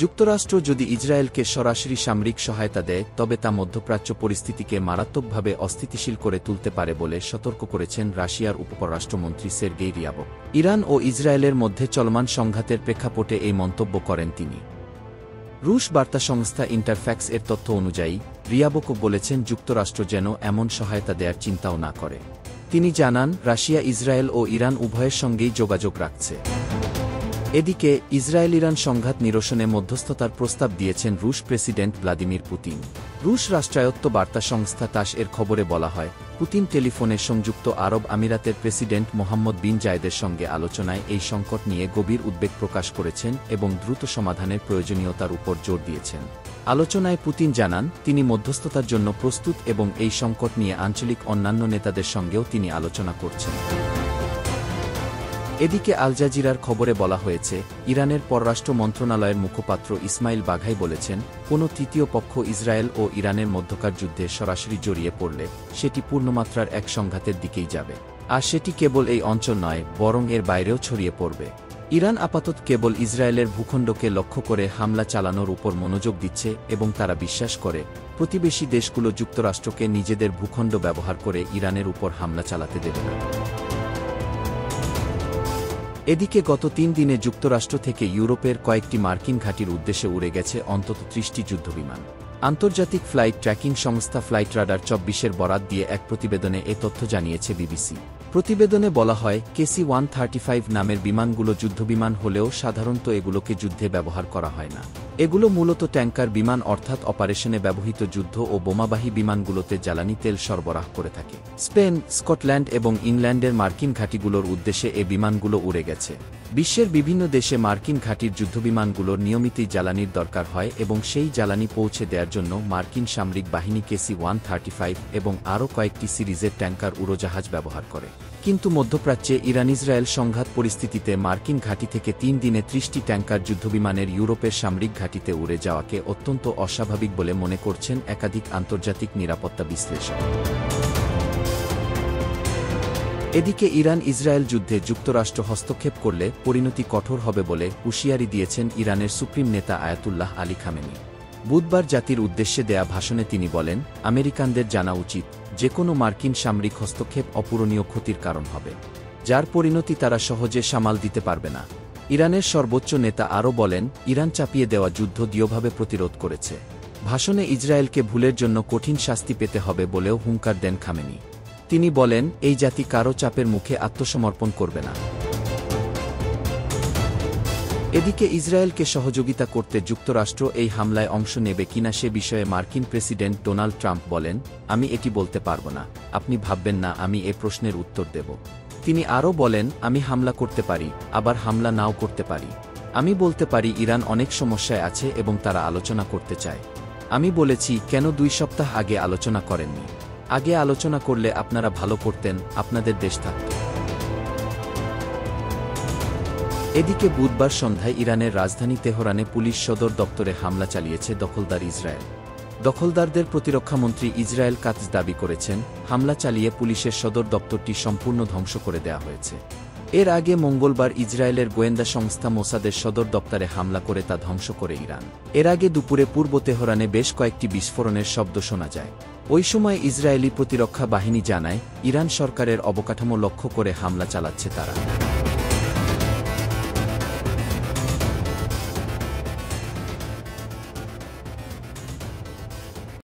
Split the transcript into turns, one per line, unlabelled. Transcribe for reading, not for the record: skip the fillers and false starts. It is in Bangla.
যুক্তরাষ্ট্র যদি ইসরায়েলকে সরাসরি সামরিক সহায়তা দেয় তবে তা মধ্যপ্রাচ্য পরিস্থিতিকে মারাত্মকভাবে অস্থিতিশীল করে তুলতে পারে বলে সতর্ক করেছেন রাশিয়ার উপপররাষ্ট্রমন্ত্রী সের্গেই রিয়াবক। ইরান ও ইসরায়েলের মধ্যে চলমান সংঘাতের প্রেক্ষাপটে এই মন্তব্য করেন তিনি। রুশ বার্তা সংস্থা ইন্টারফ্যাক্স এর তথ্য অনুযায়ী রিয়াবকও বলেছেন যুক্তরাষ্ট্র যেন এমন সহায়তা দেওয়ার চিন্তাও না করে। তিনি জানান, রাশিয়া ইসরায়েল ও ইরান উভয়ের সঙ্গেই যোগাযোগ রাখছে। এদিকে ইসরায়েল ইরান সংঘাত নিরসনে মধ্যস্থতার প্রস্তাব দিয়েছেন রুশ প্রেসিডেন্ট ভ্লাদিমির পুতিন। রুশ রাষ্ট্রায়ত্ত বার্তা সংস্থা তাস এর খবরে বলা হয়, পুতিন টেলিফোনে সংযুক্ত আরব আমিরাতের প্রেসিডেন্ট মোহাম্মদ বিন জায়েদের সঙ্গে আলোচনায় এই সংকট নিয়ে গভীর উদ্বেগ প্রকাশ করেছেন এবং দ্রুত সমাধানের প্রয়োজনীয়তার উপর জোর দিয়েছেন। আলোচনায় পুতিন জানান, তিনি মধ্যস্থতার জন্য প্রস্তুত এবং এই সংকট নিয়ে আঞ্চলিক অন্যান্য নেতাদের সঙ্গেও তিনি আলোচনা করছেন। এদিকে আল জাজিরার খবরে বলা হয়েছে, ইরানের পররাষ্ট্র মন্ত্রণালয়ের মুখপাত্র ইসমাইল বাঘাই বলেছেন, কোনো তৃতীয় পক্ষ ইসরায়েল ও ইরানের মধ্যকার যুদ্ধে সরাসরি জড়িয়ে পড়লে সেটি পূর্ণমাত্রার এক সংঘাতের দিকেই যাবে। আর সেটি কেবল এই অঞ্চল নয়, বরং এর বাইরেও ছড়িয়ে পড়বে। ইরান আপাতত কেবল ইসরায়েলের ভূখণ্ডকে লক্ষ্য করে হামলা চালানোর উপর মনোযোগ দিচ্ছে এবং তারা বিশ্বাস করে, প্রতিবেশী দেশগুলো যুক্তরাষ্ট্রকে নিজেদের ভূখণ্ড ব্যবহার করে ইরানের উপর হামলা চালাতে দেবে না। এদিকে গত 3 দিনে যুক্তরাষ্ট্র থেকে ইউরোপের কয়েকটি মার্কিন ঘাঁটির উদ্দেশ্যে উড়ে গেছে অন্তত 30টি যুদ্ধবিমান। আন্তর্জাতিক ফ্লাইট ট্র্যাকিং সংস্থা ফ্লাইট রাডার 24-এর বরাত দিয়ে এক প্রতিবেদনে এ তথ্য জানিয়েছে বিবিসি। প্রতিবেদনে বলা হয়, KC-135 নামের বিমানগুলো যুদ্ধবিমান হলেও সাধারণত এগুলোকে যুদ্ধে ব্যবহার করা হয় না। এগুলো মূলত ট্যাঙ্কার বিমান অর্থাৎ অপারেশনে ব্যবহৃত যুদ্ধ ও বোমাবাহী বিমানগুলোতে জ্বালানি তেল সরবরাহ করে থাকে। স্পেন, স্কটল্যান্ড এবং ইংল্যান্ডের মার্কিন ঘাঁটিগুলোর উদ্দেশ্যে এ বিমানগুলো উড়ে গেছে। বিশ্বের বিভিন্ন দেশে মার্কিন ঘাঁটির যুদ্ধবিমানগুলোর নিয়মিতই জ্বালানির দরকার হয় এবং সেই জ্বালানি পৌঁছে দেওয়ার জন্য মার্কিন সামরিক বাহিনী KC-135 এবং আরও কয়েকটি সিরিজের ট্যাঙ্কার উড়োজাহাজ ব্যবহার করে। কিন্তু মধ্যপ্রাচ্যে ইরান-ইসরায়েল সংঘাত পরিস্থিতিতে মার্কিন ঘাঁটি থেকে 3 দিনে 30টি ট্যাঙ্কার যুদ্ধবিমানের ইউরোপের সামরিক ঘাঁটিতে উড়ে যাওয়াকে অত্যন্ত অস্বাভাবিক বলে মনে করছেন একাধিক আন্তর্জাতিক নিরাপত্তা বিশ্লেষক। এদিকে ইরান-ইসরায়েল যুদ্ধে যুক্তরাষ্ট্র হস্তক্ষেপ করলে পরিণতি কঠোর হবে বলে হুঁশিয়ারি দিয়েছেন ইরানের সুপ্রিম নেতা আয়াতুল্লাহ আলী খামেনি। বুধবার জাতির উদ্দেশ্যে দেয়া ভাষণে তিনি বলেন, আমেরিকানদের জানা উচিত, যে কোনো মার্কিন সামরিক হস্তক্ষেপ অপূরণীয় ক্ষতির কারণ হবে, যার পরিণতি তারা সহজে সামাল দিতে পারবে না। ইরানের সর্বোচ্চ নেতা আরও বলেন, ইরান চাপিয়ে দেওয়া যুদ্ধ দৃঢ়ভাবে প্রতিরোধ করেছে। ভাষণে ইসরায়েলকে ভুলের জন্য কঠিন শাস্তি পেতে হবে বলেও হুঙ্কার দেন খামেনি। তিনি বলেন, এই জাতি কারও চাপের মুখে আত্মসমর্পণ করবে না। এদিকে ইসরায়েলকে সহযোগিতা করতে যুক্তরাষ্ট্র এই হামলায় অংশ নেবে কিনা সে বিষয়ে মার্কিন প্রেসিডেন্ট ডোনাল্ড ট্রাম্প বলেন, আমি এটি বলতে পারব না, আপনি ভাববেন না আমি এ প্রশ্নের উত্তর দেব। তিনি আরও বলেন, আমি হামলা করতে পারি, আবার হামলা নাও করতে পারি। আমি বলতে পারি ইরান অনেক সমস্যায় আছে এবং তারা আলোচনা করতে চায়। আমি বলেছি, কেন 2 সপ্তাহ আগে আলোচনা করেননি? আগে আলোচনা করলে আপনারা ভালো করতেন, আপনাদের দেশ থাকত। এদিকে বুধবার সন্ধ্যায় ইরানের রাজধানী তেহরানে পুলিশ সদর দপ্তরে হামলা চালিয়েছে দখলদার ইসরায়েল। দখলদারদের প্রতিরক্ষামন্ত্রী ইসরায়েল কাতজ দাবি করেছেন, হামলা চালিয়ে পুলিশের সদর দপ্তরটি সম্পূর্ণ ধ্বংস করে দেওয়া হয়েছে। এর আগে মঙ্গলবার ইসরায়েলের গোয়েন্দা সংস্থা মোসাদের সদর দপ্তরে হামলা করে তা ধ্বংস করে ইরান। এর আগে দুপুরে পূর্ব তেহরানে বেশ কয়েকটি বিস্ফোরণের শব্দ শোনা যায়। ওই সময় ইসরায়েলি প্রতিরক্ষা বাহিনী জানায়, ইরান সরকারের অবকাঠামো লক্ষ্য করে হামলা চালাচ্ছে তারা।